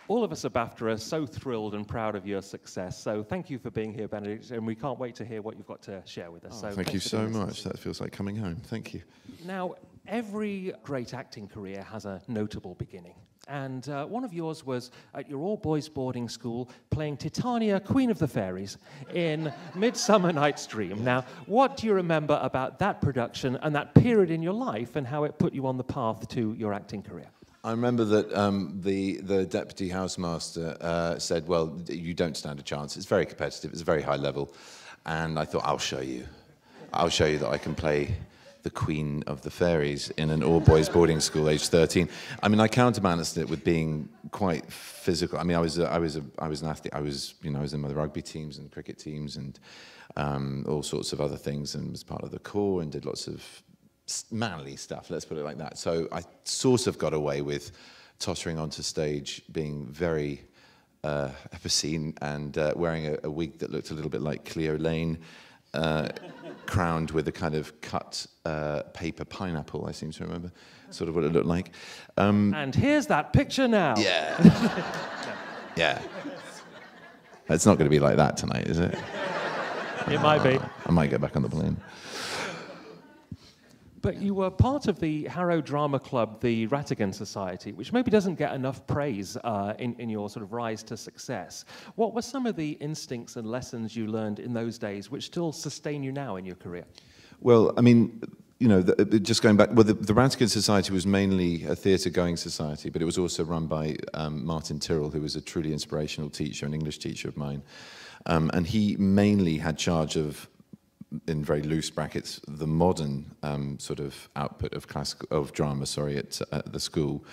All of us at BAFTA are so thrilled and proud of your success. So thank you for being here, Benedict, and we can't wait to hear what you've got to share with us. Oh, so thank you so much. That feels like coming home. Thank you. Now, every great acting career has a notable beginning. And one of yours was at your all-boys boarding school playing Titania, Queen of the Fairies, in Midsummer Night's Dream. Now, what do you remember about that production and that period in your life and how it put you on the path to your acting career? I remember that the deputy housemaster said, well, you don't stand a chance. It's very competitive. It's a very high level. And I thought, I'll show you. I'll show you that I can play the Queen of the Fairies in an all-boys boarding school, age 13. I mean, I counterbalanced it with being quite physical. I mean, I was an athlete. I was in the rugby teams and cricket teams and all sorts of other things, and was part of the corps and did lots of manly stuff, let's put it like that. So I sort of got away with tottering onto stage, being very epicene and wearing a wig that looked a little bit like Cleo Lane, crowned with a kind of cut paper pineapple, I seem to remember, sort of what it looked like. And here's that picture now. Yeah. Yeah. It's not going to be like that tonight, is it? It might be. I might get back on the plane. But you were part of the Harrow Drama Club, the Rattigan Society, which maybe doesn't get enough praise in your sort of rise to success. What were some of the instincts and lessons you learned in those days which still sustain you now in your career? Well, I mean, you know, just going back, well, the Rattigan Society was mainly a theatre-going society, but it was also run by Martin Tyrrell, who was a truly inspirational teacher, an English teacher of mine. And he mainly had charge of, in very loose brackets, the modern sort of output of drama, at the school.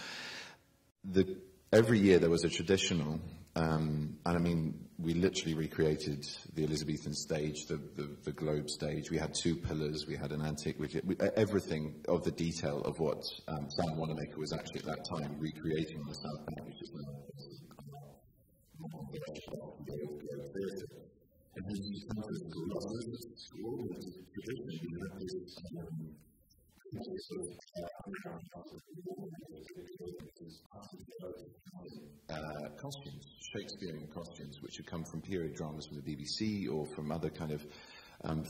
Every year there was a traditional, and I mean, we literally recreated the Elizabethan stage, the Globe stage. We had 2 pillars, we had an antique, everything of the detail of what Sandro Monetti was actually at that time recreating on the South Bank, which is now and then you come to the school, and it's tradition, you have this costumes, Shakespearean costumes, which had come from period dramas from the BBC or from other kind of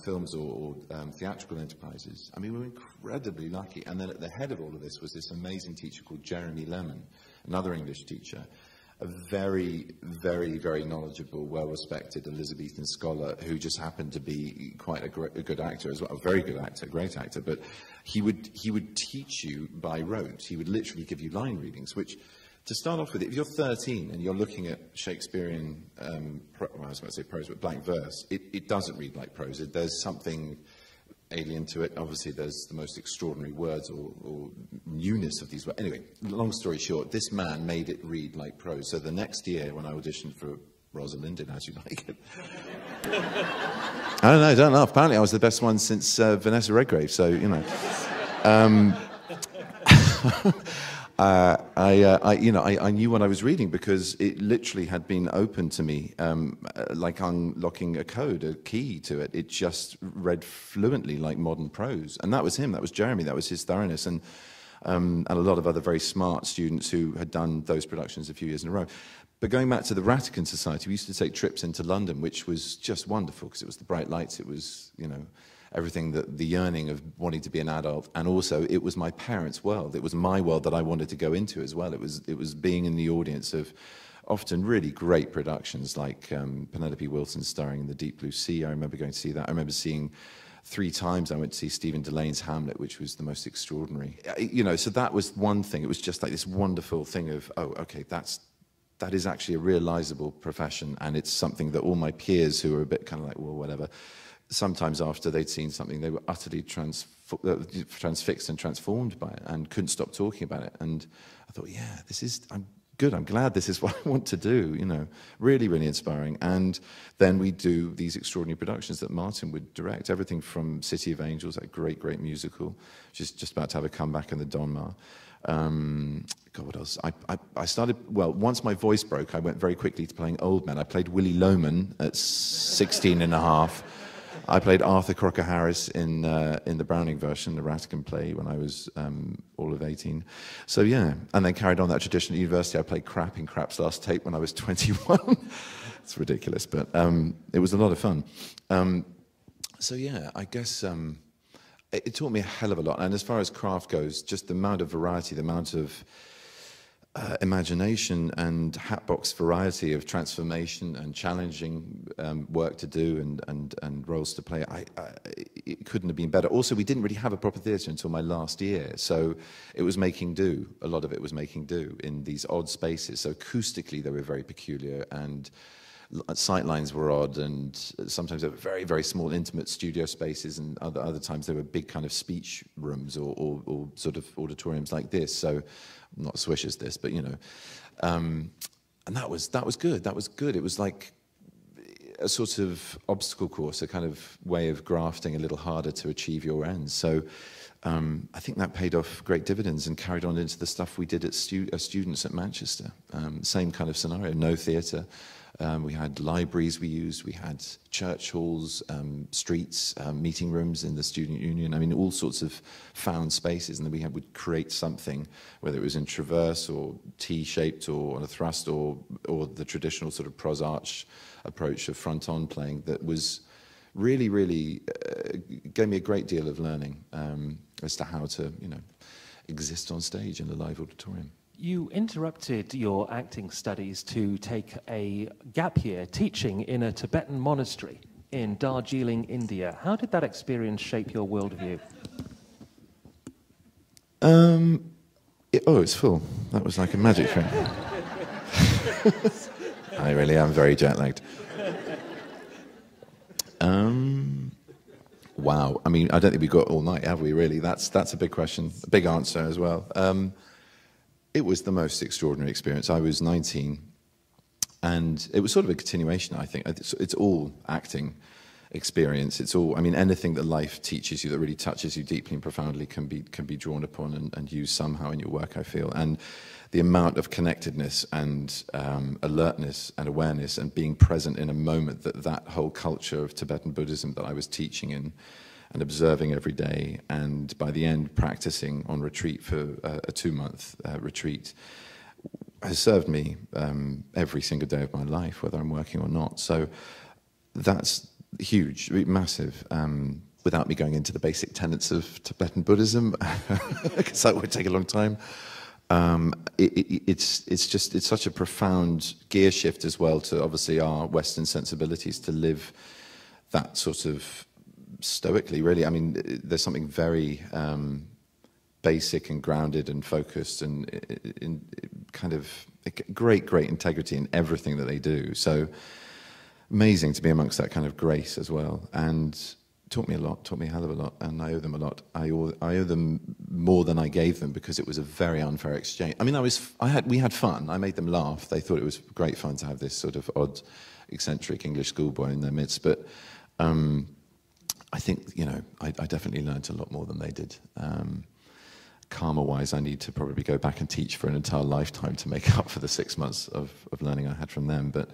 films or theatrical enterprises. I mean, we were incredibly lucky. And then at the head of all of this was this amazing teacher called Jeremy Lemon, another English teacher, a very, very, very knowledgeable, well-respected Elizabethan scholar who just happened to be quite a good actor as well, a very good actor, great actor, but he would teach you by rote. He would literally give you line readings, which, to start off with, if you're 13 and you're looking at Shakespearean, well, I was going to say prose, but blank verse, it doesn't read like prose. There's something alien to it. Obviously, there's the most extraordinary words or newness of these words. Anyway, long story short, this man made it read like prose. So the next year, when I auditioned for Rosalind, as you like it, I don't know, don't laugh. Apparently, I was the best one since Vanessa Redgrave. So you know, I knew what I was reading because it literally had been opened to me, like unlocking a code, a key to it. It just read fluently like modern prose. And that was him, that was Jeremy, that was his thoroughness. And a lot of other very smart students who had done those productions a few years in a row. But going back to the Rattigan Society, we used to take trips into London, which was just wonderful because it was the bright lights, it was, you know, everything, the yearning of wanting to be an adult, and also it was my parents' world. It was my world that I wanted to go into as well. It was being in the audience of often really great productions like Penelope Wilson starring in The Deep Blue Sea. I remember going to see that. I remember seeing 3 times I went to see Stephen Delane's Hamlet, which was the most extraordinary. You know, so that was one thing. It was just like this wonderful thing of, oh, okay, that is actually a realizable profession, and it's something that all my peers who were a bit kind of like, well, whatever, sometimes after they'd seen something, they were utterly transfixed and transformed by it and couldn't stop talking about it. And I thought, yeah, I'm good. I'm glad this is what I want to do, you know, really, really inspiring. And then we do these extraordinary productions that Martin would direct, everything from City of Angels, that great, great musical, which is just about to have a comeback in the Donmar. God, what else? I started, well, once my voice broke, I went very quickly to playing old men. I played Willie Loman at 16 and a half. I played Arthur Crocker Harris in the Browning version, the Rattigan play, when I was all of 18. So yeah, and then carried on that tradition at university. I played Crap in Crap's Last Tape when I was 21. It's ridiculous, but it was a lot of fun. So yeah, I guess it taught me a hell of a lot. And as far as craft goes, just the amount of variety, the amount of imagination and hatbox variety of transformation and challenging work to do and roles to play, it couldn't have been better. Also, we didn't really have a proper theatre until my last year, so it was making do. A lot of it was making do in these odd spaces. So acoustically, they were very peculiar, and sightlines were odd, and sometimes they were very, very small, intimate studio spaces, and other times they were big kind of speech rooms or sort of auditoriums like this. So not swish as this, but you know, and that was good. That was good. It was like a sort of obstacle course, a kind of way of grafting a little harder to achieve your ends. So I think that paid off great dividends and carried on into the stuff we did as students at Manchester. Same kind of scenario, no theatre. We had libraries we used, we had church halls, streets, meeting rooms in the student union. I mean, all sorts of found spaces, and then we would create something, whether it was in traverse or T-shaped or on a thrust or the traditional sort of pros arch approach of front-on playing that was really, really gave me a great deal of learning as to how to, you know, exist on stage in a live auditorium. You interrupted your acting studies to take a gap year teaching in a Tibetan monastery in Darjeeling, India. How did that experience shape your worldview? It's full. That was like a magic trick. I really am very jet-lagged. Wow. I mean, I don't think we've got all night, have we, really? That's a big question, a big answer as well. It was the most extraordinary experience. I was 19, and it was sort of a continuation, I think. It's all acting experience. It's all, I mean, anything that life teaches you that really touches you deeply and profoundly can be drawn upon and used somehow in your work, I feel. And the amount of connectedness and alertness and awareness and being present in a moment that whole culture of Tibetan Buddhism that I was teaching in and observing every day, and by the end practicing on retreat for a 2-month retreat, has served me every single day of my life, whether I'm working or not. So that's huge, massive, without me going into the basic tenets of Tibetan Buddhism, because that would take a long time. It's such a profound gear shift as well to obviously our Western sensibilities to live that sort of stoically, really. I mean, there's something very basic and grounded and focused and in kind of great integrity in everything that they do. So amazing to be amongst that kind of grace as well. And taught me a lot, taught me a hell of a lot, and I owe them a lot. I owe them more than I gave them because it was a very unfair exchange. I mean, we had fun. I made them laugh. They thought it was great fun to have this sort of odd, eccentric English schoolboy in their midst. But I think, you know, I definitely learned a lot more than they did. Karma-wise, I need to probably go back and teach for an entire lifetime to make up for the 6 months of learning I had from them. But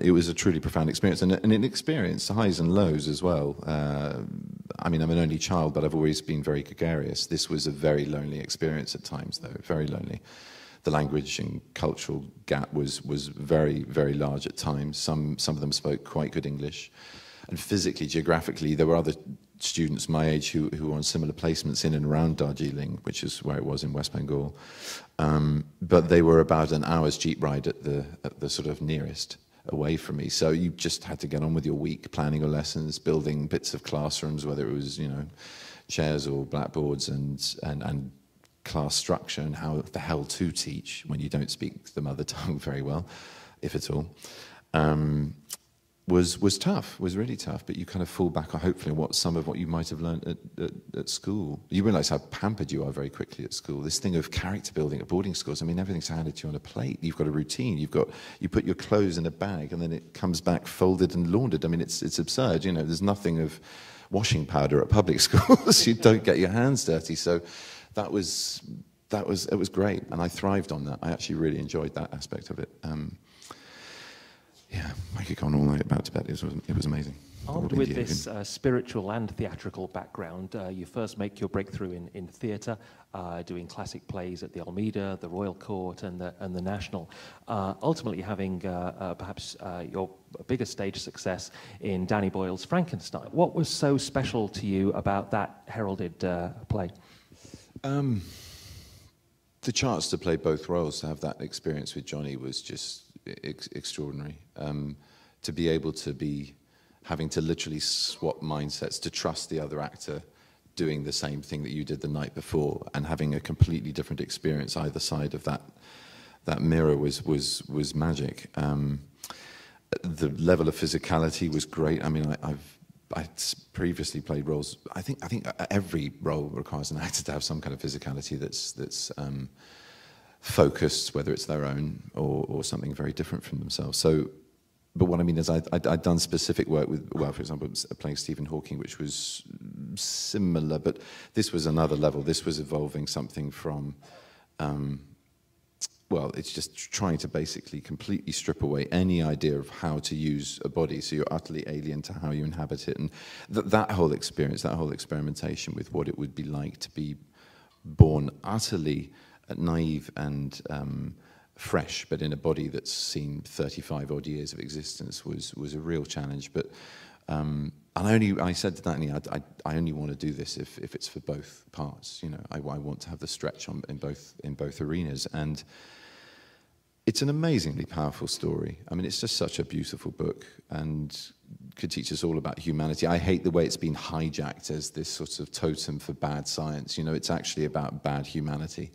it was a truly profound experience, and an experience, highs and lows as well. I mean, I'm an only child, but I've always been very gregarious. This was a very lonely experience at times, though, very lonely. The language and cultural gap was very, very large at times. Some of them spoke quite good English. And physically, geographically, there were other students my age who were on similar placements in and around Darjeeling, which is where it was in West Bengal. But they were about an hour's jeep ride at the sort of nearest away from me. So you just had to get on with your week, planning your lessons, building bits of classrooms, whether it was, you know, chairs or blackboards, and class structure and how the hell to teach when you don't speak the mother tongue very well, if at all. Was tough, was really tough, but you kind of fall back on hopefully some of what you might have learned at school. You realise how pampered you are very quickly at school. This thing of character building at boarding schools, I mean, everything's handed to you on a plate. You've got a routine. You put your clothes in a bag and then it comes back folded and laundered. I mean, it's absurd. You know, there's nothing of washing powder at public schools. You don't get your hands dirty. So it was great, and I thrived on that. I actually really enjoyed that aspect of it. Yeah, I could go on all night about Tibet. It was amazing. Armed with this spiritual and theatrical background, you first make your breakthrough in theatre, doing classic plays at the Almeida, the Royal Court, and the National. Ultimately, having perhaps your biggest stage success in Danny Boyle's Frankenstein. What was so special to you about that heralded play? The chance to play both roles, to have that experience with Johnny, was just extraordinary. To be able to be having to literally swap mindsets, to trust the other actor doing the same thing that you did the night before, and having a completely different experience either side of that mirror was magic. The level of physicality was great. I mean, I'd previously played roles. I think every role requires an actor to have some kind of physicality that's focused, whether it's their own or something very different from themselves. So, but what I mean is, I'd done specific work with, well, for example, playing Stephen Hawking, which was similar, but this was another level. This was evolving something from, well, it's just trying to basically completely strip away any idea of how to use a body, so you're utterly alien to how you inhabit it. And that whole experience, that whole experimentation with what it would be like to be born utterly naive and fresh, but in a body that's seen 35 odd years of existence, was a real challenge. But I said to Danny, I only want to do this if it's for both parts. You know, I want to have the stretch in both arenas. And it's an amazingly powerful story. I mean, it's just such a beautiful book and could teach us all about humanity. I hate the way it's been hijacked as this sort of totem for bad science. You know, it's actually about bad humanity,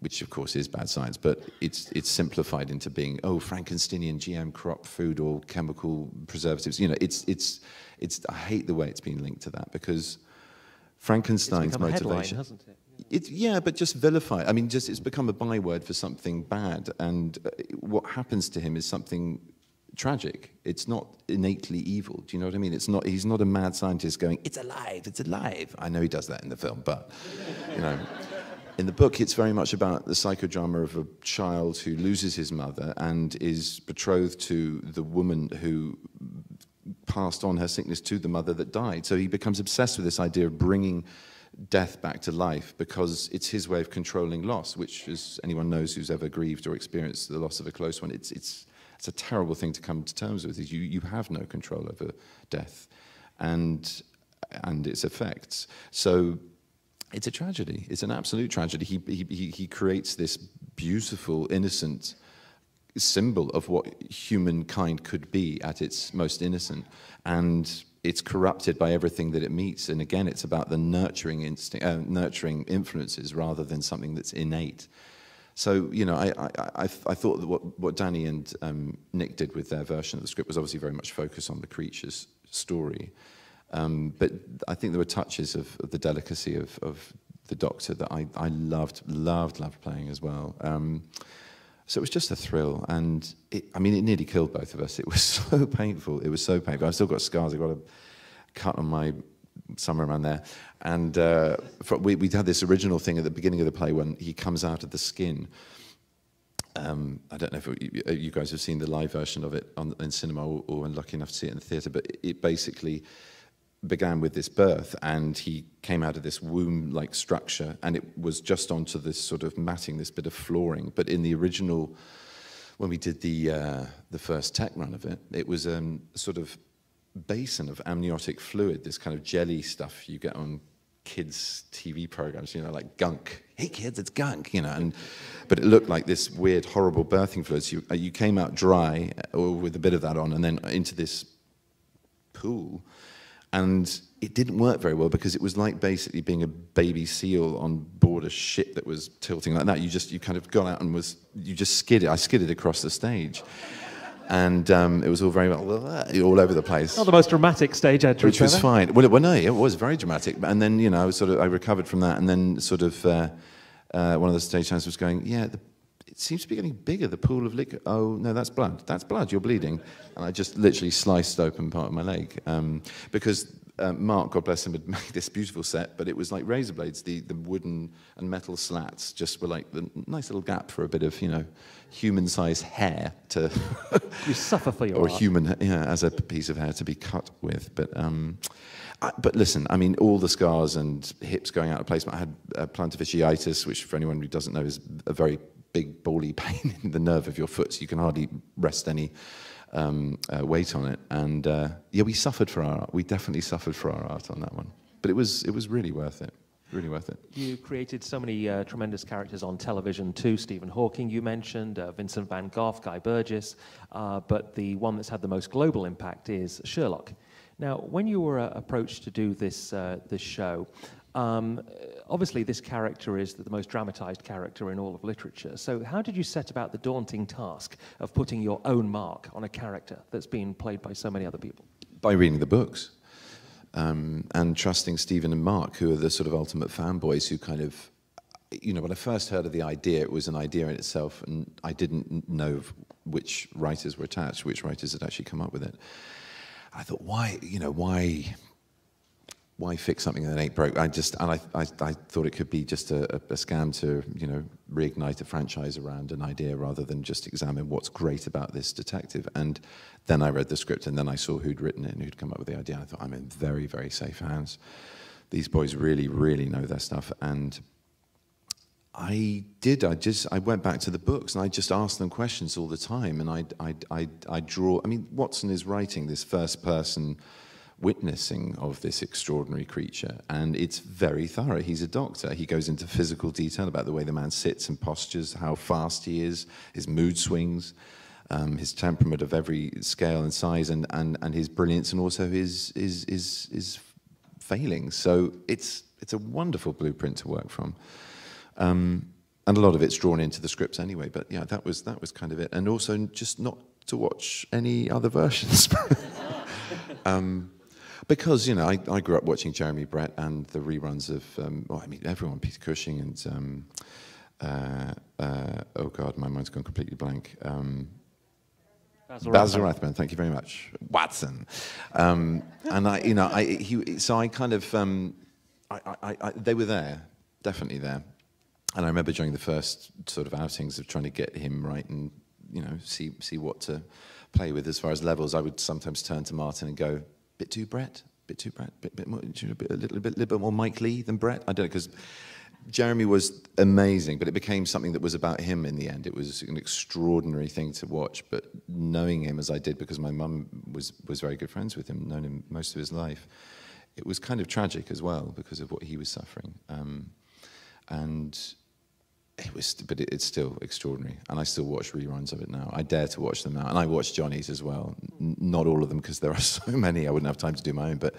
which of course is bad science, but it's simplified into being, oh, Frankensteinian GM crop food or chemical preservatives. You know, it's I hate the way it's been linked to that, because Frankenstein's motivation, a headline, hasn't it? Yeah, but just vilify. I mean, it's become a byword for something bad, and what happens to him is something tragic. It's not innately evil. Do you know what I mean? It's not. He's not a mad scientist going, "It's alive, it's alive." I know he does that in the film, but you know. In the book, it's very much about the psychodrama of a child who loses his mother and is betrothed to the woman who passed on her sickness to the mother that died. So he becomes obsessed with this idea of bringing death back to life, because it's his way of controlling loss, which, as anyone knows who's ever grieved or experienced the loss of a close one, it's a terrible thing to come to terms with. Is you have no control over death and its effects. So it's a tragedy. It's an absolute tragedy. He creates this beautiful, innocent symbol of what humankind could be at its most innocent, and it's corrupted by everything that it meets. And again, it's about the nurturing instinct, nurturing influences rather than something that's innate. So, you know, I thought that what Danny and Nick did with their version of the script was obviously very much focused on the creature's story. But I think there were touches of the delicacy of the Doctor that I loved playing as well. So it was just a thrill, and it nearly killed both of us. It was so painful. It was so painful. I've still got scars. I've got a cut on somewhere around there. And we had this original thing at the beginning of the play when he comes out of the skin. I don't know if you guys have seen the live version of it in cinema or are lucky enough to see it in the theatre, but it basically began with this birth, and he came out of this womb-like structure, and it was just onto this sort of matting, this bit of flooring. But in the original, when we did the first tech run of it, it was a sort of basin of amniotic fluid, this kind of jelly stuff you get on kids' TV programs, you know, like gunk. Hey kids, it's gunk, you know. But it looked like this weird, horrible birthing fluid. So you came out dry, or with a bit of that on, and then into this pool. And it didn't work very well, because it was like basically being a baby seal on board a ship that was tilting like that. You kind of got out and you just skidded. I skidded across the stage. And it was all very well, all over the place. Not the most dramatic stage entrance, which was fine. Well, no, it was very dramatic. And then, you know, I recovered from that. And then sort of one of the stage hands was going, yeah, it seems to be getting bigger, the pool of liquor. Oh, no, that's blood. That's blood. You're bleeding. And I just literally sliced open part of my leg. Because Mark, God bless him, had made this beautiful set, but it was like razor blades. The wooden and metal slats just were like the nice little gap for a bit of, you know, human-sized hair to... You suffer for your or art. human, yeah, as a piece of hair to be cut with. But listen, I mean, all the scars and hips going out of place. I had plantar fasciitis, which for anyone who doesn't know is a very big bally pain in the nerve of your foot, so you can hardly rest any weight on it. And yeah, we suffered for our art. We definitely suffered for our art on that one. But it was really worth it. Really worth it. You created so many tremendous characters on television too. Stephen Hawking, you mentioned, Vincent van Gogh, Guy Burgess, but the one that's had the most global impact is Sherlock. Now, when you were approached to do this show, obviously this character is the most dramatized character in all of literature. So how did you set about the daunting task of putting your own mark on a character that's been played by so many other people? By reading the books. And trusting Stephen and Mark, who are the sort of ultimate fanboys who kind of, you know, when I first heard of the idea, it was an idea in itself, and I didn't know which writers were attached, which writers had actually come up with it. I thought, why fix something that ain't broke? I thought it could be just a scam to, you know, reignite a franchise around an idea rather than just examine what's great about this detective. And then I read the script, and then I saw who'd written it and who'd come up with the idea. And I thought, I'm in very, very safe hands. These boys really, really know their stuff. And I went back to the books and I just asked them questions all the time. And I draw, I mean, Watson is writing this first person witnessing of this extraordinary creature, and it's very thorough. He's a doctor. He goes into physical detail about the way the man sits and postures, how fast he is, his mood swings, his temperament of every scale and size, and his brilliance, and also his failings. So it's a wonderful blueprint to work from. And a lot of it's drawn into the scripts anyway, but yeah, that was kind of it. And also just not to watch any other versions. Because, you know, I grew up watching Jeremy Brett and the reruns of, well, I mean, everyone, Peter Cushing and, oh God, my mind's gone completely blank. Basil Rathbone, thank you very much. Watson. And so I kind of, they were there, definitely there. And I remember during the first sort of outings of trying to get him right and, you know, see what to play with as far as levels, I would sometimes turn to Martin and go, bit too Brett, bit more, a little bit more Mike Lee than Brett. I don't know, because Jeremy was amazing, but it became something that was about him in the end. It was an extraordinary thing to watch, but knowing him as I did, because my mum was very good friends with him, known him most of his life, it was kind of tragic as well because of what he was suffering. And it's still extraordinary, and I still watch reruns of it now. I dare to watch them now, and I watch Johnny's as well. Not all of them, because there are so many. I wouldn't have time to do my own, but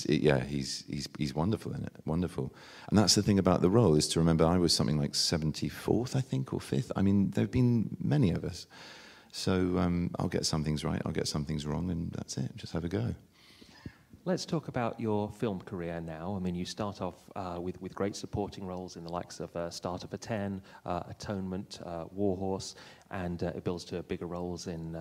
yeah, he's wonderful in it, wonderful. And that's the thing about the role, is to remember I was something like 74th, I think, or 5th. I mean, there've been many of us. So I'll get some things right, I'll get some things wrong, and that's it. Just have a go. Let's talk about your film career now. I mean, you start off with great supporting roles in the likes of Starter for 10, Atonement, Warhorse, and it builds to bigger roles in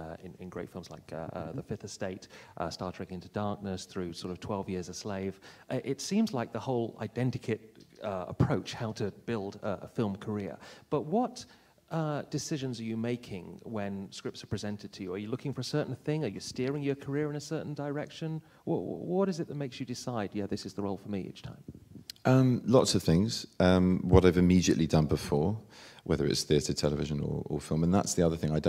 great films like The Fifth Estate, Star Trek Into Darkness, through sort of 12 Years a Slave. It seems like the whole identikit approach, how to build a film career. But what decisions are you making when scripts are presented to you? Are you looking for a certain thing? Are you steering your career in a certain direction? What is it that makes you decide, yeah, this is the role for me each time? Lots of things. What I've immediately done before, whether it's theatre, television, or film, and that's the other thing. I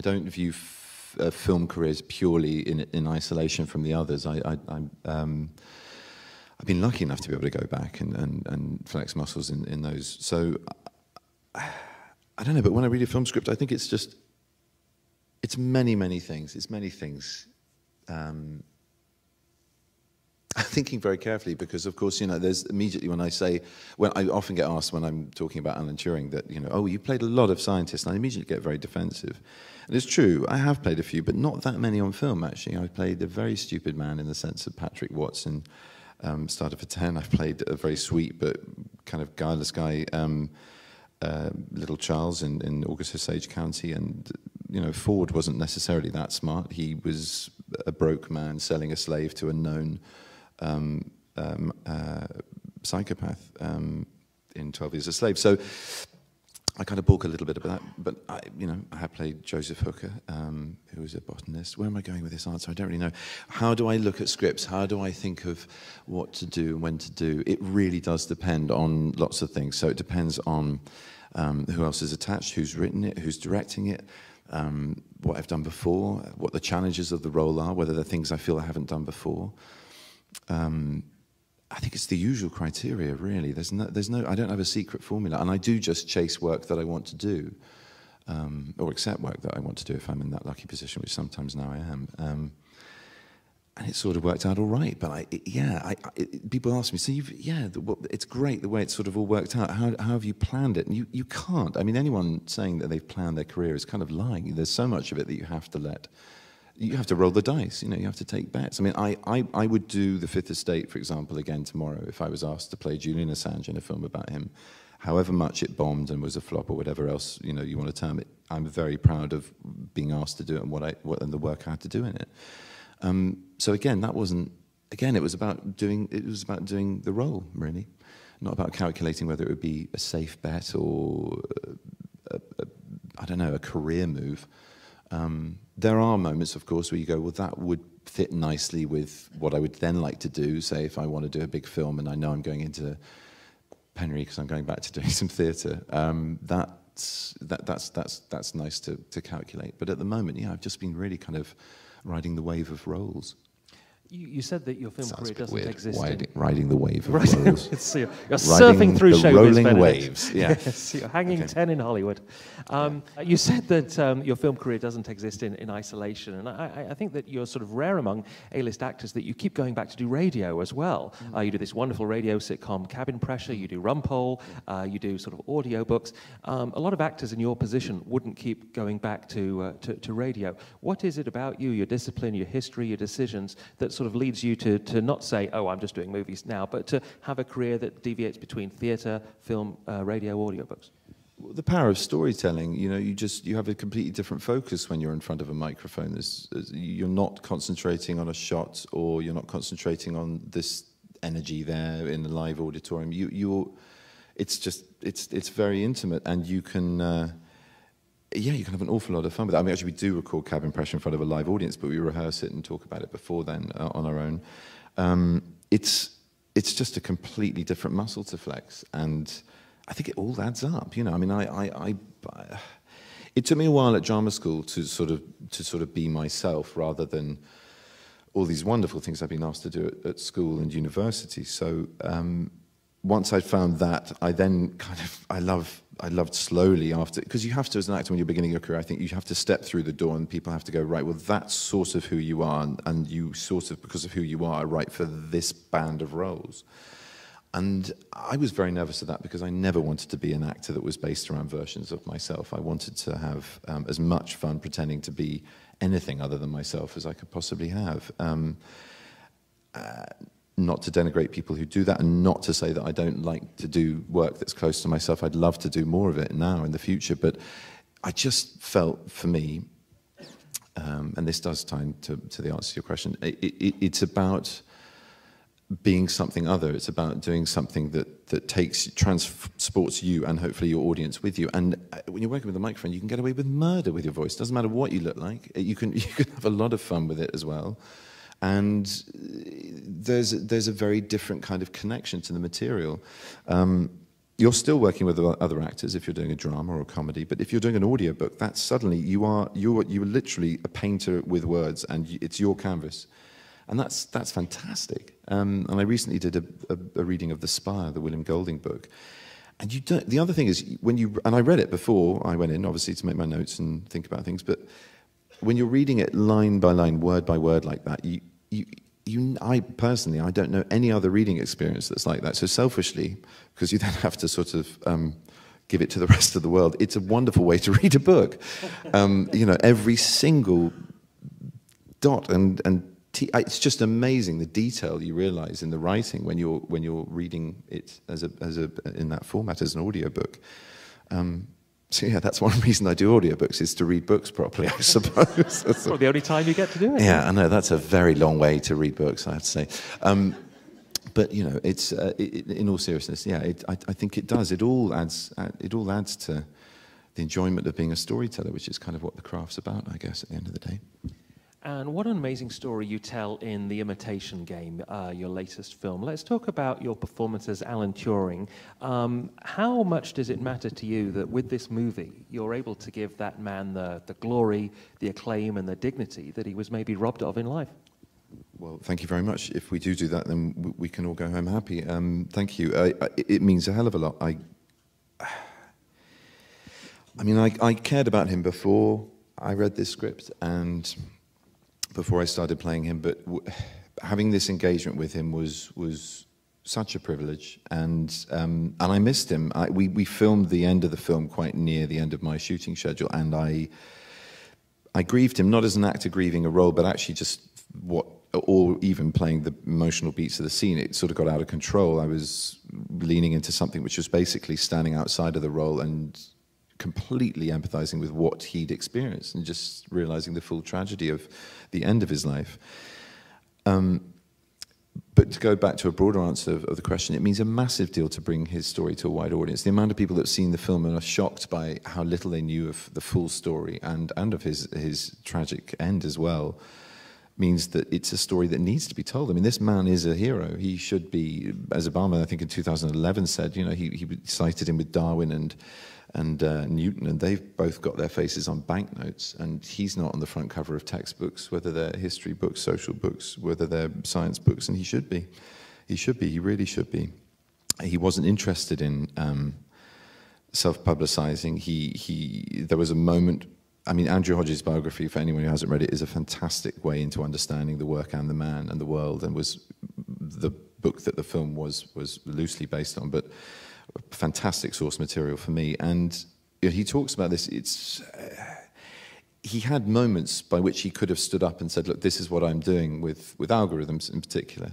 don't view film careers purely in isolation from the others. I've been lucky enough to be able to go back and flex muscles in those. So I don't know, but when I read a film script, I think it's many, many things. It's many things. I'm thinking very carefully because, of course, you know, there's immediately when I often get asked when I'm talking about Alan Turing that, you know, oh, you played a lot of scientists, and I immediately get very defensive. And it's true, I have played a few, but not that many on film, actually. I played a very stupid man in the sense of Patrick Watson, Starter for 10. I've played a very sweet but kind of guileless guy, Little Charles in August Osage County, and you know, Ford wasn't necessarily that smart. He was a broke man selling a slave to a known psychopath in 12 Years a Slave. So I kind of balk a little bit about that, but I have played Joseph Hooker, who was a botanist. Where am I going with this answer? I don't really know. How do I look at scripts? How do I think of what to do and when to do? It really does depend on lots of things. So it depends on who else is attached, who's written it, who's directing it, what I've done before, what the challenges of the role are, whether they're things I feel I haven't done before. I think it's the usual criteria, really. There's no. I don't have a secret formula, and I do just chase work that I want to do, or accept work that I want to do if I'm in that lucky position, which sometimes now I am. And it sort of worked out all right. But people ask me, so it's great the way it sort of all worked out. How have you planned it? And you can't. I mean, anyone saying that they've planned their career is kind of lying. There's so much of it that you have to let. You have to roll the dice, you have to take bets. I mean, I would do The Fifth Estate, for example, again tomorrow if I was asked to play Julian Assange in a film about him. However much it bombed and was a flop or whatever else, you want to term it, I'm very proud of being asked to do it and the work I had to do in it. So again, it was about doing the role, really. Not about calculating whether it would be a safe bet or, a career move. There are moments, of course, where you go, well, that would fit nicely with what I would then like to do. Say, if I want to do a big film and I know I'm going into Penry because I'm going back to doing some theatre, that's nice to calculate. But at the moment, I've just been really kind of riding the wave of roles. You said that your film career doesn't exist. Riding the wave of roles. So you're surfing through showbiz, rolling waves. Yeah. Yes, you're hanging 10 in Hollywood. You said that your film career doesn't exist in isolation, and I think that you're sort of rare among A-list actors that you keep going back to do radio as well. You do this wonderful radio sitcom, Cabin Pressure, you do Rumpole, you do sort of audiobooks. A lot of actors in your position wouldn't keep going back to radio. What is it about you, your discipline, your history, your decisions, that sort of leads you to not say, oh, I'm just doing movies now, but to have a career that deviates between theatre, film, radio, audiobooks? The power of storytelling, you have a completely different focus when you're in front of a microphone. You're not concentrating on a shot, or you're not concentrating on this energy there in the live auditorium. It's very intimate, and you can... you can have an awful lot of fun with it. I mean, actually, we do record Cabin Pressure in front of a live audience, but we rehearse it and talk about it before then on our own. It's just a completely different muscle to flex, and I think it all adds up. I mean, it took me a while at drama school to sort of be myself, rather than all these wonderful things I've been asked to do at school and university. So once I'd found that, I then I loved slowly after, because you have to, as an actor, when you're beginning your career, I think you have to step through the door and people have to go, right, well, that's sort of who you are, and you sort of, because of who you are right for this band of roles. And I was very nervous of that, because I never wanted to be an actor that was based around versions of myself. I wanted to have as much fun pretending to be anything other than myself as I could possibly have. Not to denigrate people who do that, and not to say that I don't like to do work that's close to myself. I'd love to do more of it now in the future, but I just felt, for me, and this does tie into the answer to your question, it's about being something other. It's about doing something that transports you and hopefully your audience with you. And when you're working with a microphone, you can get away with murder with your voice. Doesn't matter what you look like. You can have a lot of fun with it as well. And there's a very different kind of connection to the material. You're still working with other actors if you're doing a drama or a comedy, but if you're doing an audiobook, that's suddenly you're literally a painter with words, and it's your canvas, and that's fantastic. And I recently did a reading of The Spire, the William Golding book. And the other thing is, and I read it before I went in, obviously, to make my notes and think about things, but when you're reading it line by line, word by word like that, I personally, I don't know any other reading experience that's like that. So selfishly, because you then have to sort of give it to the rest of the world, it's a wonderful way to read a book. Every single dot and it's just amazing the detail you realize in the writing when you're reading it in that format as an audiobook. So yeah, that's one reason I do audiobooks, is to read books properly, I suppose. That's the only time you get to do it. Yeah, I know, that's a very long way to read books, I have to say. But you know, it's in all seriousness, yeah, I think it does. It all adds to the enjoyment of being a storyteller, which is kind of what the craft's about, I guess, at the end of the day. And what an amazing story you tell in The Imitation Game, your latest film. Let's talk about your performance as Alan Turing. How much does it matter to you that with this movie, you're able to give that man the glory, the acclaim, and the dignity that he was maybe robbed of in life? Well, thank you very much. If we do that, then we can all go home happy. Thank you. It means a hell of a lot. I mean, I cared about him before I read this script and before I started playing him, but having this engagement with him was such a privilege, and I missed him. We filmed the end of the film quite near the end of my shooting schedule, and I grieved him, not as an actor grieving a role, but actually just or even playing the emotional beats of the scene. It sort of got out of control. I was leaning into something which was basically standing outside of the role and completely empathizing with what he'd experienced and just realizing the full tragedy of the end of his life. But to go back to a broader answer of the question, it means a massive deal to bring his story to a wide audience. The amount of people that have seen the film and are shocked by how little they knew of the full story and of his tragic end as well means that it's a story that needs to be told. I mean, this man is a hero. He should be, as Obama, I think in 2011 said, you know, he cited him with Darwin and Newton, and they've both got their faces on banknotes, and he's not on the front cover of textbooks, whether they're history books, social books, whether they're science books, and he should be. He should be. He really should be. He wasn't interested in self-publicizing. There was a moment. I mean, Andrew Hodges' biography, for anyone who hasn't read it, is a fantastic way into understanding the work and the man and the world, and was the book that the film was loosely based on, but fantastic source material for me. And you know, he talks about this. He had moments by which he could have stood up and said, look, this is what I'm doing with algorithms in particular.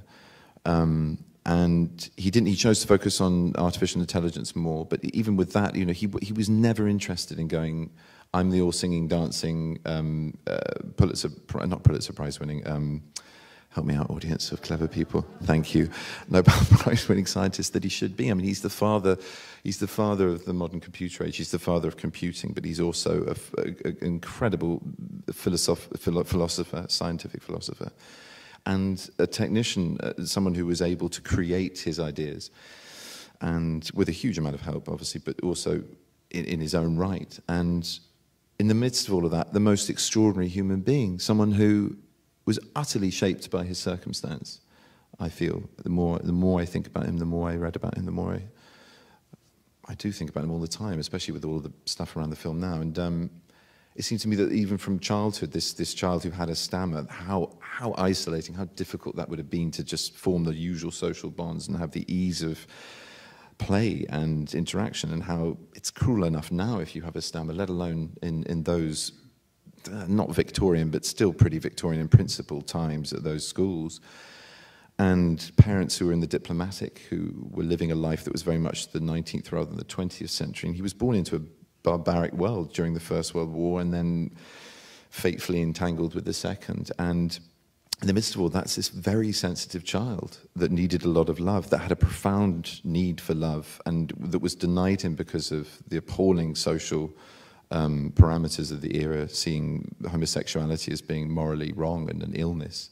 And he didn't. He chose to focus on artificial intelligence more. But even with that, you know, he was never interested in going, I'm the all-singing, dancing, not Pulitzer Prize winning, help me out, audience of clever people. Thank you. Nobel Prize-winning scientist that he should be. I mean, he's the father of the modern computer age. He's the father of computing, but he's also an incredible philosopher, scientific philosopher, and a technician, someone who was able to create his ideas, and with a huge amount of help, obviously, but also in his own right. And in the midst of all of that, the most extraordinary human being, someone who was utterly shaped by his circumstance, I feel. The more I think about him, the more I read about him, the more I do think about him all the time, especially with all of the stuff around the film now. And it seemed to me that even from childhood, this child who had a stammer, how isolating, how difficult that would have been to just form the usual social bonds and have the ease of play and interaction, and how it's cruel enough now if you have a stammer, let alone in those not Victorian, but still pretty Victorian in principle times at those schools. And parents who were in the diplomatic, who were living a life that was very much the 19th rather than the 20th century. And he was born into a barbaric world during the First World War, and then fatefully entangled with the Second. And in the midst of all, that's this very sensitive child that needed a lot of love, that had a profound need for love, and that was denied him because of the appalling social parameters of the era, seeing homosexuality as being morally wrong and an illness,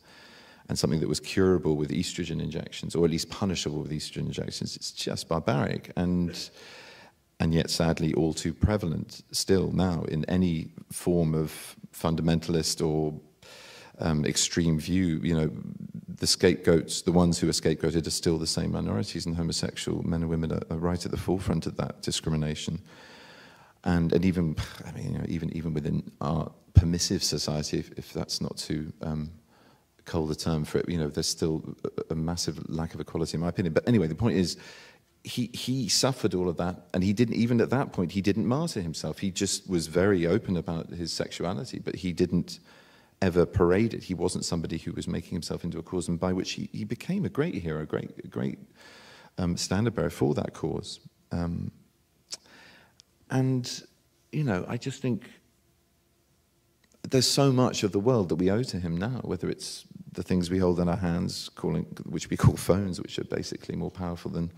and something that was curable with estrogen injections, or at least punishable with estrogen injections. It's just barbaric, and yet sadly all too prevalent still now in any form of fundamentalist or extreme view. You know, the scapegoats, the ones who are scapegoated, are still the same minorities, and homosexual men and women are right at the forefront of that discrimination. And even, I mean, you know, even within our permissive society, if that's not too cold a term for it, you know, there's still a massive lack of equality, in my opinion. But anyway, the point is, he suffered all of that, and he didn't, even at that point, he didn't martyr himself. He just was very open about his sexuality, but he didn't ever parade it. He wasn't somebody who was making himself into a cause, and by which he became a great hero, a great standard bearer for that cause. And you know, I just think there's so much of the world that we owe to him now, whether it's the things we hold in our hands, which we call phones, which are basically more powerful than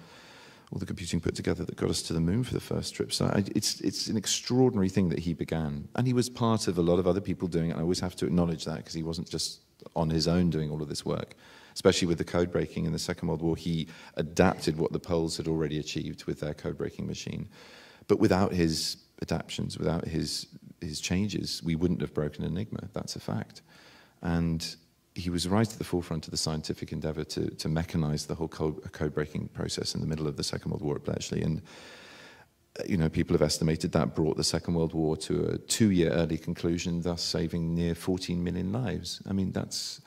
all the computing put together that got us to the moon for the first trip. So it's an extraordinary thing that he began. And he was part of a lot of other people doing it. I always have to acknowledge that, because he wasn't just on his own doing all of this work. Especially with the code breaking in the Second World War, he adapted what the Poles had already achieved with their code breaking machine. But without his adaptations, without his changes, we wouldn't have broken Enigma. That's a fact. And he was right at the forefront of the scientific endeavor to mechanize the whole code breaking process in the middle of the Second World War at Bletchley. And, you know, people have estimated that brought the Second World War to a 2-year early conclusion, thus saving near 14 million lives. I mean, that's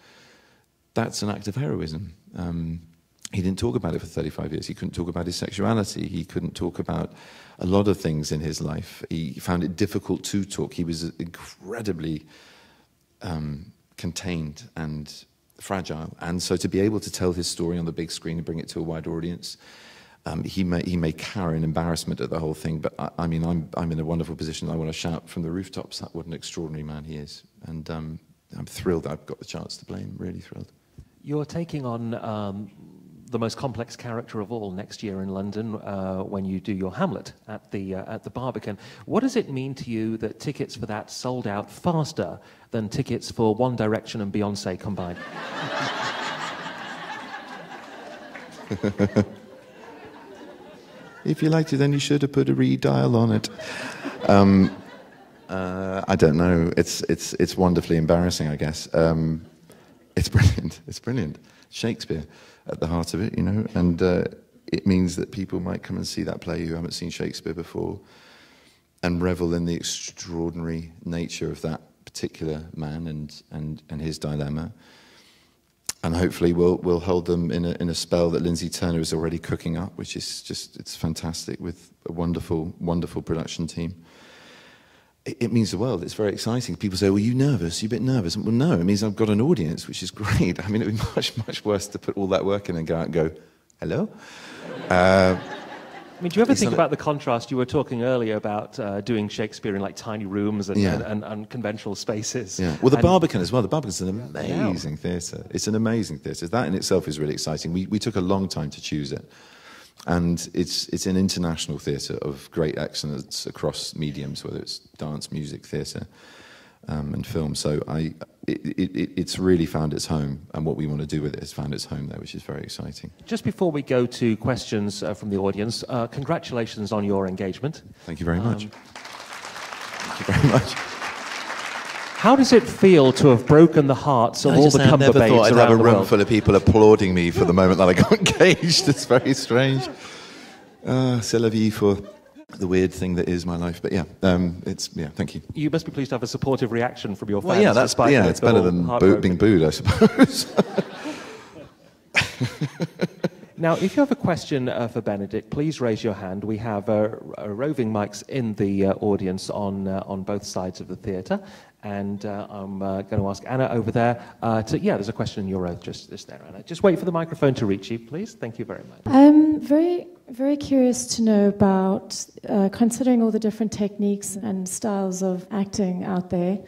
an act of heroism. He didn't talk about it for 35 years. He couldn't talk about his sexuality. He couldn't talk about a lot of things in his life. He found it difficult to talk. He was incredibly contained and fragile. And so to be able to tell his story on the big screen and bring it to a wider audience, he may cower in embarrassment at the whole thing. But I mean, I'm in a wonderful position. I want to shout from the rooftops at what an extraordinary man he is. And I'm thrilled I've got the chance to play him. Really thrilled. You're taking on the most complex character of all next year in London when you do your Hamlet at the Barbican. What does it mean to you that tickets for that sold out faster than tickets for One Direction and Beyoncé combined? If you liked it, then you should have put a redial on it. I don't know. It's wonderfully embarrassing, I guess. It's brilliant. It's brilliant. Shakespeare at the heart of it, you know, and it means that people might come and see that play who haven't seen Shakespeare before and revel in the extraordinary nature of that particular man and his dilemma. And hopefully we'll hold them in a spell that Lindsay Turner is already cooking up, which is just, it's fantastic, with a wonderful, wonderful production team. It means the world. It's very exciting. People say, well, are you nervous? Are you a bit nervous? Well, no, it means I've got an audience, which is great. I mean, it would be much, much worse to put all that work in and go out and go, hello? I mean, do you ever think about the contrast? You were talking earlier about doing Shakespeare in like tiny rooms and unconventional spaces. Yeah. Well, the Barbican as well. The Barbican's an amazing theatre. It's an amazing theatre. That in itself is really exciting. We took a long time to choose it. And it's an international theatre of great excellence across mediums, whether it's dance, music, theatre, and film. So it's really found its home, and what we want to do with it has found its home there, which is very exciting. Just before we go to questions from the audience, congratulations on your engagement. Thank you very much. Thank you very much. How does it feel to have broken the hearts of all the Cumber babes around the world? I never thought I'd have a room full of people applauding me for the moment that I got engaged. It's very strange. C'est la vie for the weird thing that is my life. But yeah, thank you. You must be pleased to have a supportive reaction from your fans. Well, yeah, it's better than being booed, I suppose. Now, if you have a question for Benedict, please raise your hand. We have roving mics in the audience on both sides of the theatre. And I'm going to ask Anna over there there's a question in your row just there, Anna. Just wait for the microphone to reach you, please. Thank you very much. I'm very, very curious to know about, considering all the different techniques and styles of acting out there,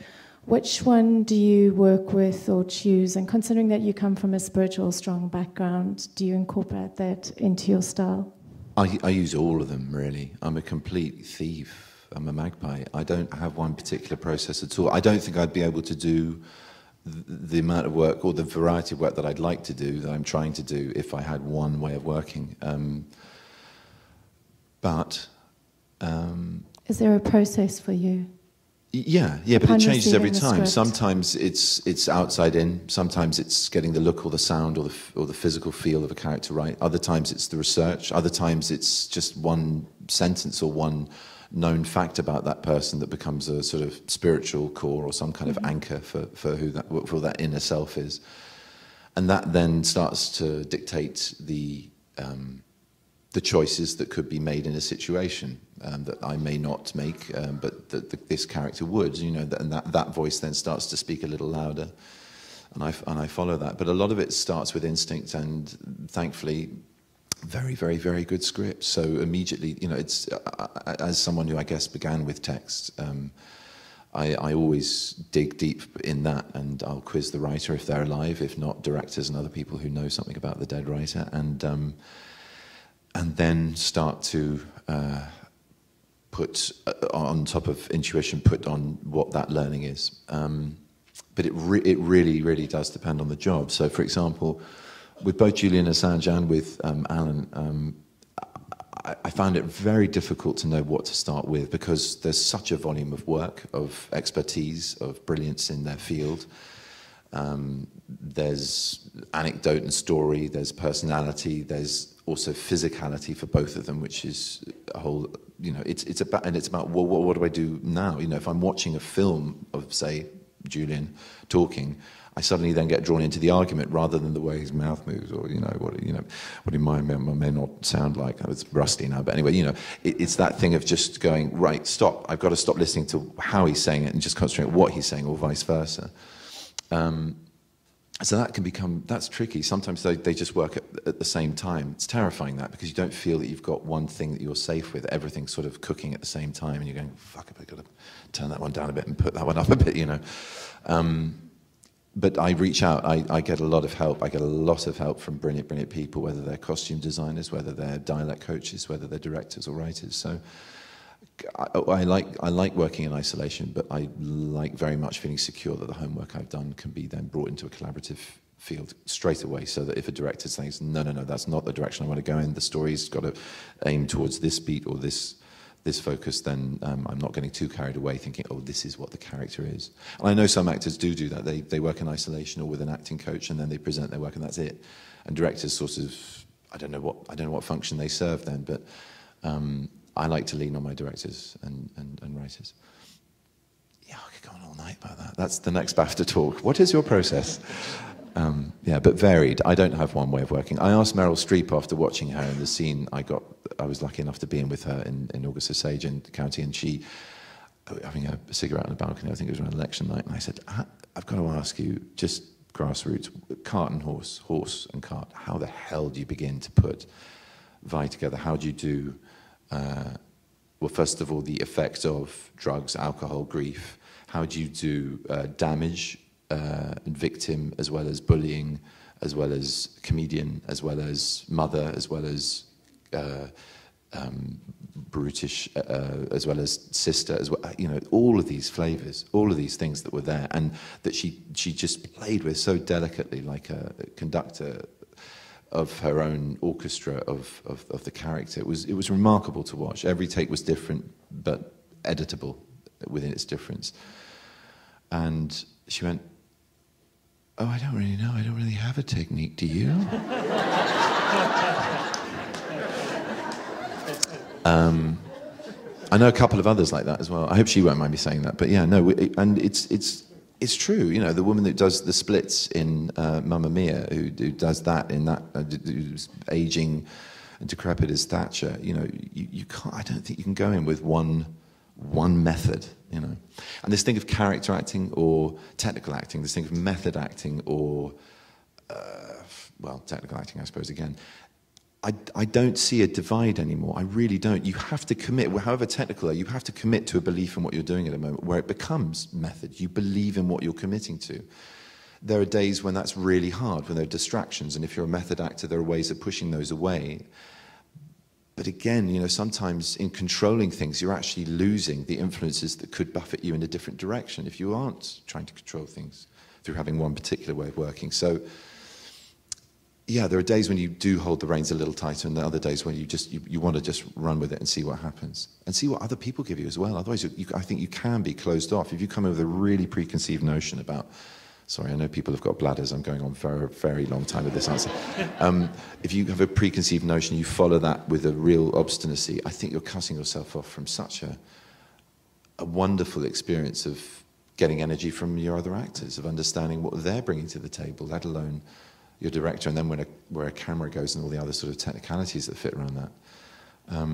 which one do you work with or choose? And considering that you come from a spiritual, strong background, do you incorporate that into your style? I use all of them, really. I'm a complete thief. I'm a magpie. I don't have one particular process at all. I don't think I'd be able to do the amount of work or the variety of work that I'd like to do, that I'm trying to do, if I had one way of working. Is there a process for you? Yeah, but it changes every time. Sometimes it's outside in. Sometimes it's getting the look or the sound or the physical feel of a character right. Other times it's the research. Other times it's just one sentence or one known fact about that person that becomes a sort of spiritual core or some kind of anchor for who that inner self is. And that then starts to dictate the choices that could be made in a situation that I may not make, but that this character would, you know, and that voice then starts to speak a little louder, and I follow that. But a lot of it starts with instinct, and thankfully very, very, very good script. So immediately, you know, it's as someone who I guess began with text, I always dig deep in that, and I'll quiz the writer if they're alive, if not directors and other people who know something about the dead writer, and then start to put on top of intuition, put on what that learning is. But it really, really does depend on the job. So, for example, with both Julian Assange and with Alan, I found it very difficult to know what to start with, because there's such a volume of work, of expertise, of brilliance in their field. There's anecdote and story, there's personality, there's also physicality for both of them, which is a whole, you know, it's about, well, what do I do now? You know, if I'm watching a film of, say, Julian talking, I suddenly then get drawn into the argument rather than the way his mouth moves, or what he might may not sound like. It's rusty now, but anyway, you know, it's that thing of just going, right, stop. I've got to stop listening to how he's saying it and just concentrate on what he's saying, or vice versa. So that can become, that's tricky. Sometimes they just work at the same time. It's terrifying, that, because you don't feel that you've got one thing that you're safe with. Everything's sort of cooking at the same time, and you're going, fuck, I've got to turn that one down a bit and put that one up a bit, you know. But I reach out, I get a lot of help. I get a lot of help from brilliant, brilliant people, whether they're costume designers, whether they're dialect coaches, whether they're directors or writers. So I like working in isolation, but I like very much feeling secure that the homework I've done can be then brought into a collaborative field straight away, so that if a director says, no, that's not the direction I want to go in, the story's got to aim towards this beat or this focus, then I'm not getting too carried away thinking, oh, this is what the character is. And I know some actors do that. They work in isolation or with an acting coach, and then they present their work and that's it. And directors sort of, I don't know what function they serve then, but I like to lean on my directors and writers. Yeah, I could go on all night about that. That's the next BAFTA talk. What is your process? Yeah, but varied. I don't have one way of working. I asked Meryl Streep after watching her in the scene I was lucky enough to be in with her in August Osage in the county, and she, having a cigarette on the balcony, I think it was around election night, and I said, I've got to ask you, just grassroots, cart and horse and cart, how the hell do you begin to put Vi together? How do you do, well, first of all, the effect of drugs, alcohol, grief? How do you do damage, and victim, as well as bullying, as well as comedian, as well as mother, as well as brutish, as well as sister, as well, you know, all of these flavors, all of these things that were there, and that she just played with so delicately, like a conductor of her own orchestra of the character. It was remarkable to watch. Every take was different, but editable within its difference. And she went, oh, I don't really know. I don't really have a technique. Do you? I know a couple of others like that as well. I hope she won't mind me saying that. But yeah, no, and it's true. You know, the woman that does the splits in Mamma Mia, who does that in that, who's aging and decrepit as Thatcher. You know, you can't. I don't think you can go in with one method, you know. And this thing of character acting or technical acting, this thing of method acting or, well, technical acting, I suppose, again. I don't see a divide anymore. I really don't. You have to commit, however technical, you have to commit to a belief in what you're doing at a moment where it becomes method. You believe in what you're committing to. There are days when that's really hard, when there are distractions, and if you're a method actor, there are ways of pushing those away. But again, you know, sometimes in controlling things, you're actually losing the influences that could buffet you in a different direction if you aren't trying to control things through having one particular way of working. So, yeah, there are days when you do hold the reins a little tighter, and there are other days when you want to just run with it and see what happens. And see what other people give you as well. Otherwise, I think you can be closed off. If you come in with a really preconceived notion about... Sorry, I know people have got bladders. I'm going on for a very long time with this answer. If you have a preconceived notion, you follow that with a real obstinacy, I think you're cutting yourself off from such a wonderful experience of getting energy from your other actors, of understanding what they're bringing to the table, let alone your director, and then where a camera goes and all the other sort of technicalities that fit around that.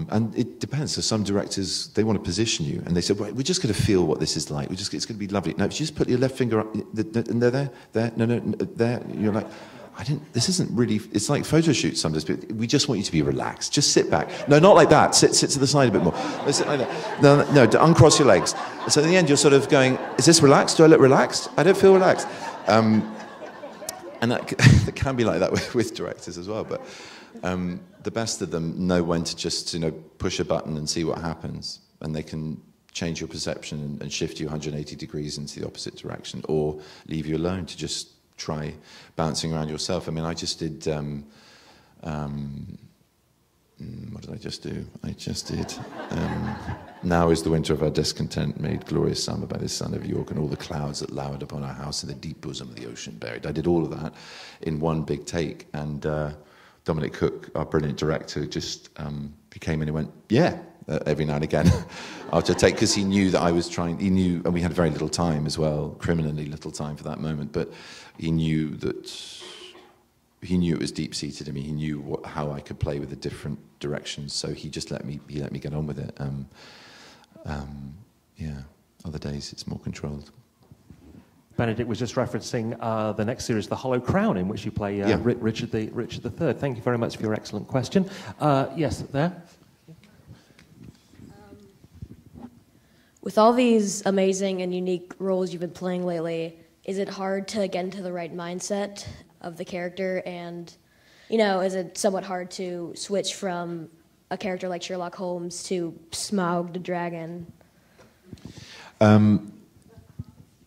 And it depends. So some directors, they want to position you, and they say, right, we're just going to feel what this is like. It's going to be lovely. Now, if you just put your left finger up, and they're there, no, there, you're like, this isn't really, it's like photo shoots sometimes, but we just want you to be relaxed. Just sit back. No, not like that. Sit to the side a bit more. No, sit like that. No, uncross your legs. So in the end, you're sort of going, is this relaxed? Do I look relaxed? I don't feel relaxed. And that can be like that with directors as well. But the best of them know when to just, push a button and see what happens. And they can change your perception and shift you 180 degrees into the opposite direction, or leave you alone to just try bouncing around yourself. I mean, I just did, what did I just do? Now is the winter of our discontent, made glorious summer by the son of York, and all the clouds that lowered upon our house in the deep bosom of the ocean buried. I did all of that in one big take, and Dominic Cook, our brilliant director, just he came in and went, yeah, every now and again after a take, because he knew that I was trying, he knew, and we had very little time as well, criminally little time for that moment, but he knew it was deep-seated in me. He knew how I could play with the different directions, so he just let me get on with it. Yeah, other days it's more controlled. Benedict was just referencing the next series, The Hollow Crown, in which you play Richard III. Thank you very much for your excellent question. Yes, there. With all these amazing and unique roles you've been playing lately, is it hard to get into the right mindset of the character? And, is it somewhat hard to switch from a character like Sherlock Holmes to Smaug the Dragon?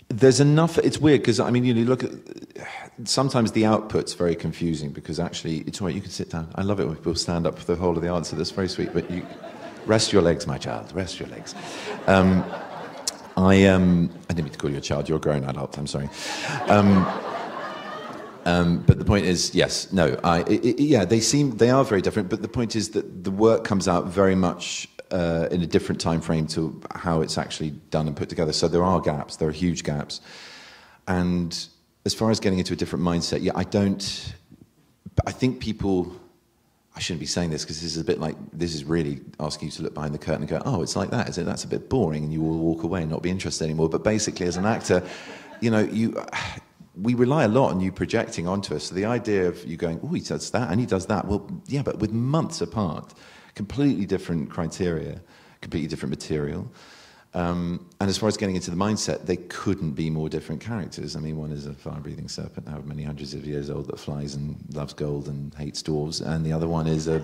There's enough. It's weird because, I mean, you look at, sometimes the output's very confusing because actually, it's all right, you can sit down. I love it when people stand up for the whole of the answer. That's very sweet. But you rest your legs, my child. Rest your legs. I didn't mean to call you a child. You're a grown adult. I'm sorry. But the point is, yes, no. They are very different. But the point is that the work comes out very much in a different time frame to how it's actually done and put together. So there are gaps. There are huge gaps. And as far as getting into a different mindset, I think people. I shouldn't be saying this because this is a bit like, this is really asking you to look behind the curtain and go, oh, it's like that, is it? That's a bit boring, and you will walk away and not be interested anymore. But basically, as an actor, we rely a lot on you projecting onto us. So the idea of you going, oh, he does that and he does that. Well, yeah, but with months apart, completely different criteria, completely different material. And as far as getting into the mindset, they couldn't be more different characters. I mean, one is a fire-breathing serpent, however many hundreds of years old, that flies and loves gold and hates dwarves, and the other one is a,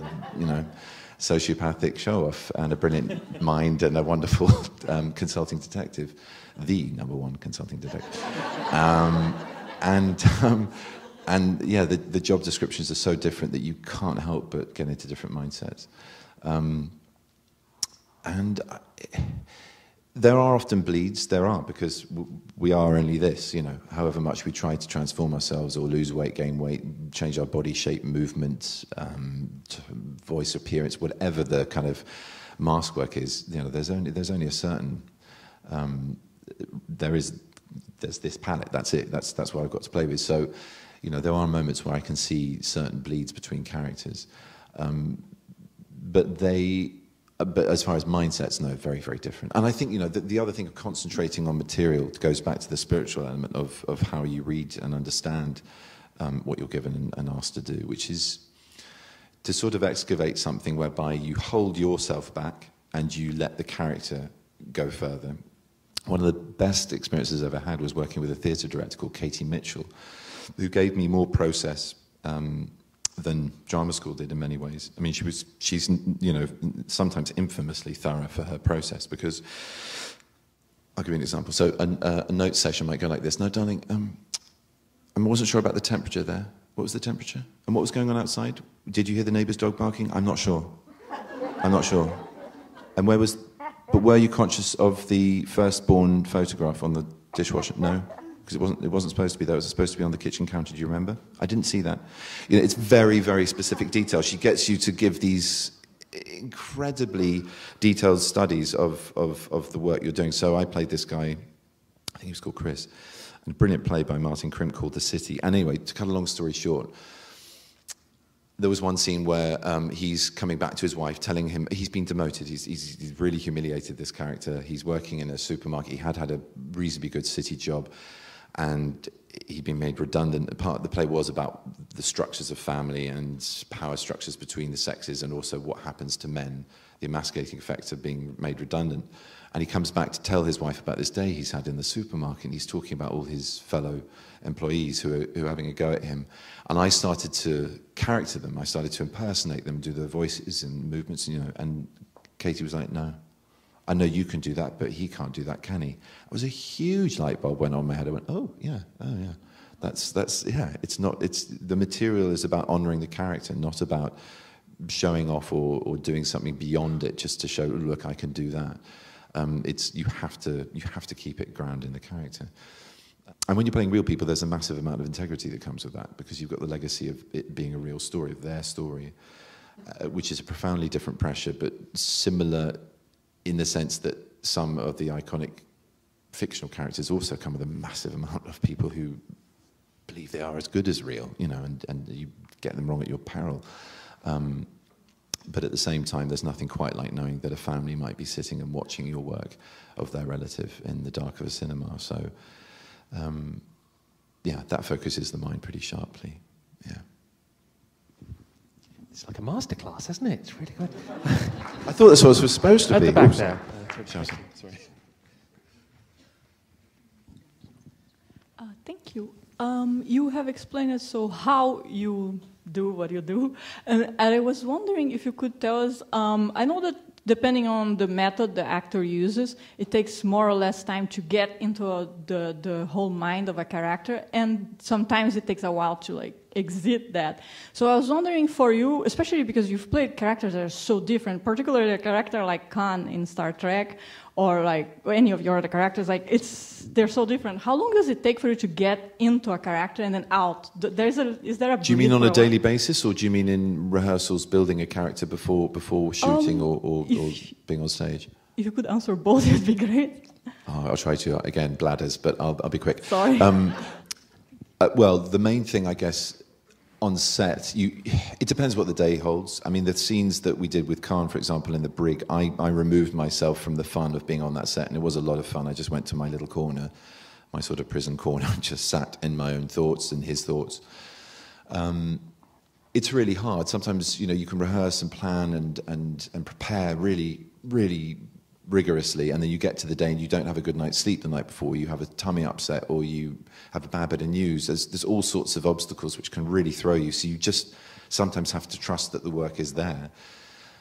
sociopathic show-off and a brilliant mind and a wonderful consulting detective, the #1 consulting detective. The job descriptions are so different that you can't help but get into different mindsets. There are often bleeds, because we are only this, however much we try to transform ourselves or lose weight, gain weight, change our body shape, movement, voice appearance, whatever the kind of mask work is, there's only a certain, there's this palette, that's it, that's what I've got to play with. So, there are moments where I can see certain bleeds between characters, but as far as mindsets, no, very, very different. And I think, the other thing of concentrating on material goes back to the spiritual element of how you read and understand what you're given and asked to do, which is to sort of excavate something whereby you hold yourself back and you let the character go further. One of the best experiences I've ever had was working with a theatre director called Katie Mitchell, who gave me more process than drama school did in many ways. I mean, she's sometimes infamously thorough for her process, because I'll give you an example. So a note session might go like this. No, darling, I wasn't sure about the temperature there. What was the temperature? And what was going on outside? Did you hear the neighbour's dog barking? I'm not sure. And were you conscious of the firstborn photograph on the dishwasher? No. Because it wasn't supposed to be there. It was supposed to be on the kitchen counter. Do you remember? I didn't see that. It's very, very specific detail. She gets you to give these incredibly detailed studies of the work you're doing. So I played this guy, I think he was called Chris, and a brilliant play by Martin Krim called The City. And anyway, to cut a long story short, there was one scene where he's coming back to his wife, telling him he's been demoted. He's really humiliated this character. He's working in a supermarket. He had a reasonably good city job. and he'd been made redundant. Part of the play was about the structures of family and power structures between the sexes, and also what happens to men, the emasculating effects of being made redundant. And he comes back to tell his wife about this day he's had in the supermarket, and he's talking about all his fellow employees who are having a go at him. And I started to character them. I started to impersonate them, do their voices and movements, and Katie was like, no. I know you can do that, but he can't do that, can he? It was a huge light bulb went on in my head. I went, oh yeah. That's the material is about honouring the character, not about showing off or doing something beyond it just to show, look, I can do that. You have to keep it grounded in the character. And when you're playing real people, there's a massive amount of integrity that comes with that, because you've got the legacy of it being a real story, of their story, which is a profoundly different pressure, but similar in the sense that some of the iconic fictional characters also come with a massive amount of people who believe they are as good as real, and you get them wrong at your peril. But at the same time, there's nothing quite like knowing that a family might be sitting and watching your work of their relative in the dark of a cinema. So, that focuses the mind pretty sharply. Yeah. It's like a masterclass, isn't it? It's really good. I thought this was supposed to At be. the back Oops. there. Sorry. Thank you. You have explained it, so how you do what you do. And I was wondering if you could tell us, I know that depending on the method the actor uses, it takes more or less time to get into the whole mind of a character, and sometimes it takes a while to exit that. So I was wondering for you, especially because you've played characters that are so different, particularly a character like Khan in Star Trek, or any of your other characters, they're so different. How long does it take for you to get into a character and then out? Is there a? Do you mean on a daily basis, or do you mean in rehearsals, building a character before shooting or being on stage? If you could answer both, it'd be great. Oh, I'll try to. Again, bladders, but I'll be quick. Sorry. Well, the main thing, I guess, on set, it depends what the day holds. I mean, the scenes that we did with Khan, for example, in the brig, I removed myself from the fun of being on that set, and it was a lot of fun. I just went to my little corner, my sort of prison corner, and just sat in my own thoughts and his thoughts. It's really hard. Sometimes, you can rehearse and plan and prepare really, really rigorously, and then you get to the day and you don't have a good night's sleep the night before, you have a tummy upset, or you have a bad bit of news. There's all sorts of obstacles which can really throw you, so you just sometimes have to trust that the work is there.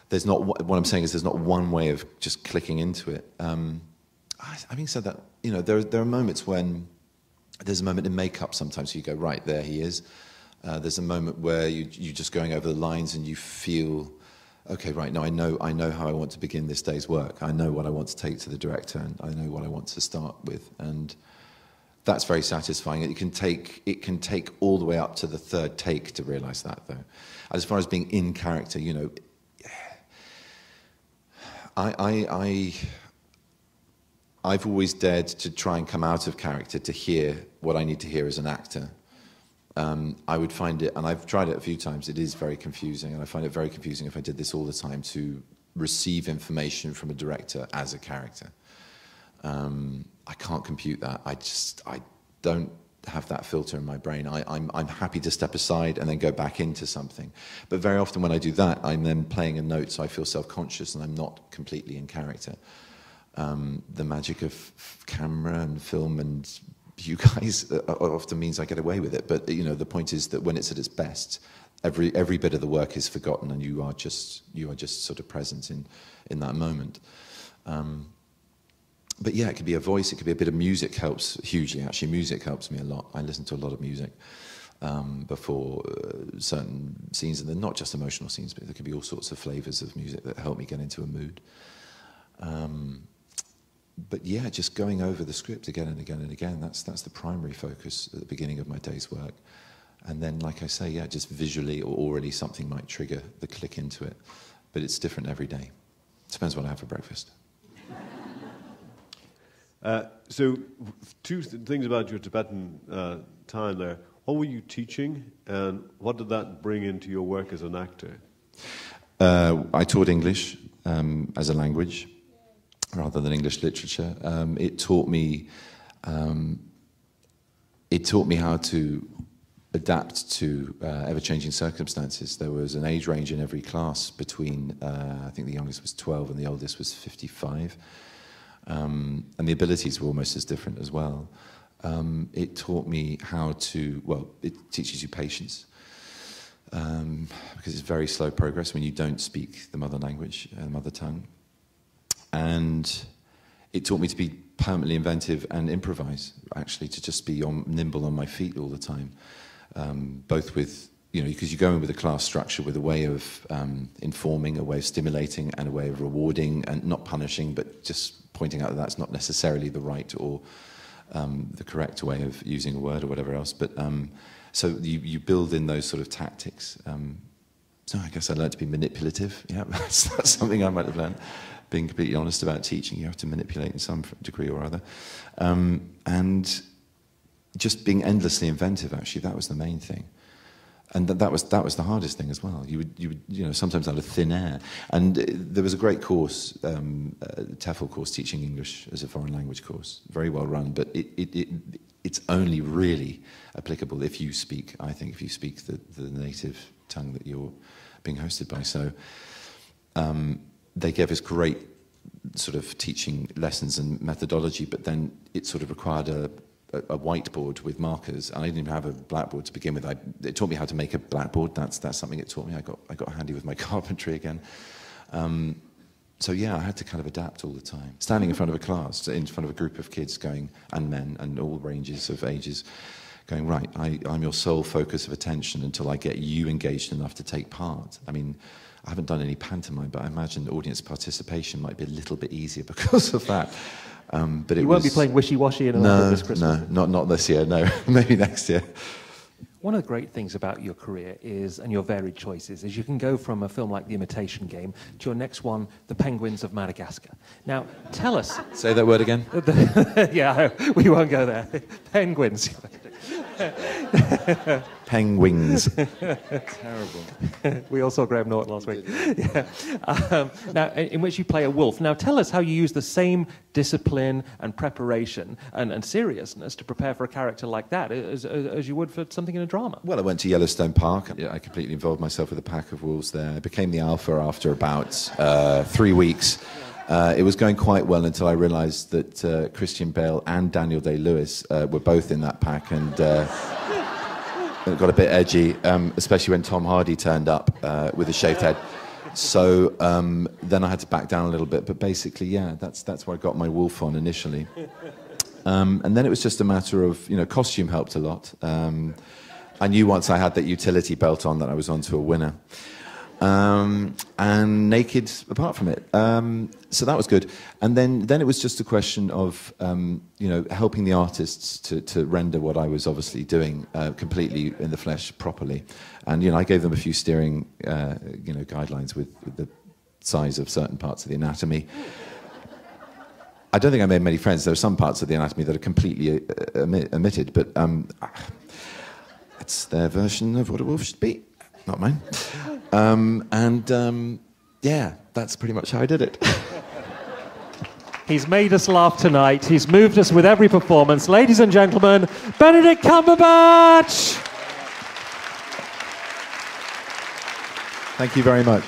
What I'm saying is there's not one way of just clicking into it. Having said that, there are moments when there's a moment in makeup sometimes, you go, right, there he is. There's a moment where you're just going over the lines and you feel, okay, right, now I know how I want to begin this day's work. I know what I want to take to the director, and I know what I want to start with, and that's very satisfying. It can take all the way up to the third take to realise that, though. As far as being in character, I've always dared to try and come out of character to hear what I need to hear as an actor. I would find it, and I've tried it a few times, it is very confusing, and I find it very confusing if I did this all the time, to receive information from a director as a character. I can't compute that. I don't have that filter in my brain. I'm happy to step aside and then go back into something. But very often when I do that, I'm then playing a note, so I feel self-conscious and I'm not completely in character. The magic of camera and film and you guys often means I get away with it, but the point is that when it's at its best, every bit of the work is forgotten, and you are just sort of present in that moment. But yeah, it could be a voice, it could be a bit of music. Helps hugely. Actually, music helps me a lot. I listen to a lot of music before certain scenes, and they're not just emotional scenes, but there could be all sorts of flavors of music that help me get into a mood. But yeah, just going over the script again and again and again, that's the primary focus at the beginning of my day's work. And then, like I say, yeah, just visually or orally something might trigger the click into it. But it's different every day. Depends what I have for breakfast. So, two things about your Tibetan time there. What were you teaching, and what did that bring into your work as an actor? I taught English as a language, rather than English literature. It taught me it taught me how to adapt to ever-changing circumstances. There was an age range in every class between, I think the youngest was 12 and the oldest was 55. And the abilities were almost as different as well. It taught me how to, well, it teaches you patience. Because it's very slow progress when you don't speak the mother language, mother tongue. And it taught me to be permanently inventive and improvise, actually, to just be nimble on my feet all the time. Both with, you know, because you go in with a class structure with a way of informing, a way of stimulating, and a way of rewarding, and not punishing, but just pointing out that that's not necessarily the right or the correct way of using a word or whatever else. But so you build in those sort of tactics. So I guess I learned to be manipulative. Yeah, that's something I might have learned. Being completely honest about teaching, you have to manipulate in some degree or other. And just being endlessly inventive, actually, that was the main thing. And that was the hardest thing as well. You would sometimes out of thin air. And there was a great course, a TEFL course, teaching English as a foreign language course, very well run. But it's only really applicable if you speak, I think, if you speak the native tongue that you're being hosted by. So they gave us great sort of teaching lessons and methodology, but then it sort of required a whiteboard with markers. I didn't even have a blackboard to begin with. It taught me how to make a blackboard. That's something it taught me. I got handy with my carpentry again. So yeah, I had to kind of adapt all the time. Standing in front of a class, in front of a group of kids going, and men, and all ranges of ages, going, right, I'm your sole focus of attention until I get you engaged enough to take part. I mean, I haven't done any pantomime, but I imagine audience participation might be a little bit easier because of that. But you won't be playing wishy-washy in London this Christmas? No, not this year, no. Maybe next year. One of the great things about your career is, and your varied choices, is you can go from a film like The Imitation Game to your next one, The Penguins of Madagascar. Now, tell us... Say that word again. Yeah, we won't go there. Penguins. Penguins. Terrible. We all saw Graham Norton last week. Yeah. Now, in which you play a wolf. Now, tell us how you use the same discipline and preparation and seriousness to prepare for a character like that as you would for something in a drama. Well, I went to Yellowstone Park. I completely involved myself with a pack of wolves there. I became the alpha after about 3 weeks. It was going quite well until I realised that Christian Bale and Daniel Day-Lewis were both in that pack, and it got a bit edgy, especially when Tom Hardy turned up with a shaved head. So then I had to back down a little bit, but basically, yeah, that's where I got my wolf on initially. And then it was just a matter of, costume helped a lot. I knew once I had that utility belt on that I was on to a winner. And naked apart from it. So that was good. And then it was just a question of, helping the artists to render what I was obviously doing completely in the flesh properly. And, I gave them a few steering, guidelines with the size of certain parts of the anatomy. I don't think I made many friends. There are some parts of the anatomy that are completely omitted, but it's their version of what a wolf should be, not mine. Yeah, that's pretty much how I did it. He's made us laugh tonight. He's moved us with every performance. Ladies and gentlemen, Benedict Cumberbatch! Thank you very much.